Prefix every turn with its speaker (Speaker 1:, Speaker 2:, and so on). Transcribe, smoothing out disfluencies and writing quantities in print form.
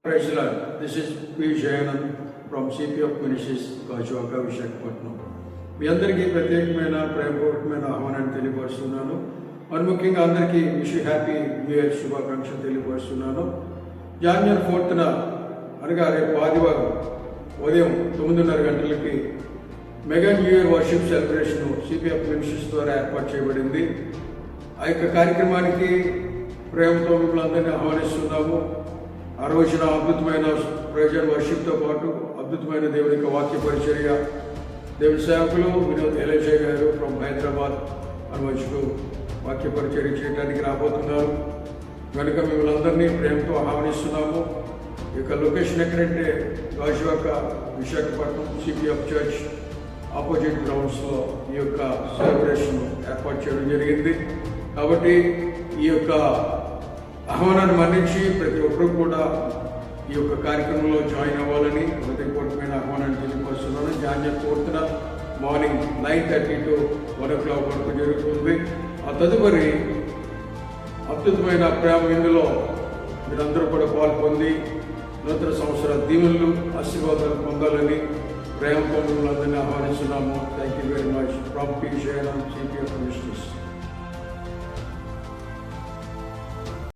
Speaker 1: Praise the Lord. This is P. Jayanand from CPF Ministries, Gajwaka, Visakhapatnam. మీ అందరికీ ప్రత్యేకమైన ప్రేమపూర్వకమైన ఆహ్వానాన్ని తెలియపరుస్తున్నాను. మరి ముఖ్యంగా అందరికీ విష్ హ్యాపీ న్యూ ఇయర్ శుభాకాంక్షలు తెలియపరుస్తున్నాను. జనవరి 4th అనగా రేపు ఆదివారం ఉదయం 9:30 గంటలకి mega new year worship celebration CPF ministries ద్వారా ఏర్పాటు చేయబడింది. ఆ యొక్క కార్యక్రమానికి ప్రేమతో మిమ్మల్ని అందరినీ ఆహ్వానిస్తున్నాము. ఆ రోజున అద్భుతమైన ప్రైజ్ వర్షిప్తో పాటు అద్భుతమైన దేవుని యొక్క వాక్య పరిచర్య దేవుని సేవకులు వినోద్ ఎలజయ్ గారు ఫ్రమ్ హైదరాబాద్ అనువంచుకు వాక్య పరిచర్య చేయడానికి రాబోతున్నారు. కనుక మిమ్మల్ని అందరినీ ప్రేమతో ఆహ్వానిస్తున్నాము. ఈ యొక్క లొకేషన్ ఎక్కడంటే Gajuwaka, Visakhapatnam CPF church opposite గ్రౌండ్స్లో ఈ యొక్క సెలబ్రేషన్ ఏర్పాటు చేయడం జరిగింది. కాబట్టి ఈ యొక్క ఆహ్వానాన్ని మన్నించి ప్రతి ఒక్కరూ కూడా ఈ యొక్క కార్యక్రమంలో జాయిన్ అవ్వాలని హృదయపూర్వకమైన ఆహ్వానాన్ని తెలియపరుస్తున్నాను. జనవరి 4th మార్నింగ్ 9:30 to 1 o'clock వరకు జరుగుతుంది. ఆ తదుపరి అద్భుతమైన ప్రేమ విందులో మీరందరూ కూడా పాల్పొంది నూతన సంవత్సర దీవెనలు ఆశీర్వాదాలు పొందాలని ప్రేమతో మిమ్మల్ని అందరినీ ఆహ్వానిస్తున్నాము. Thank you very much from P. Jayaram, CPF Ministries.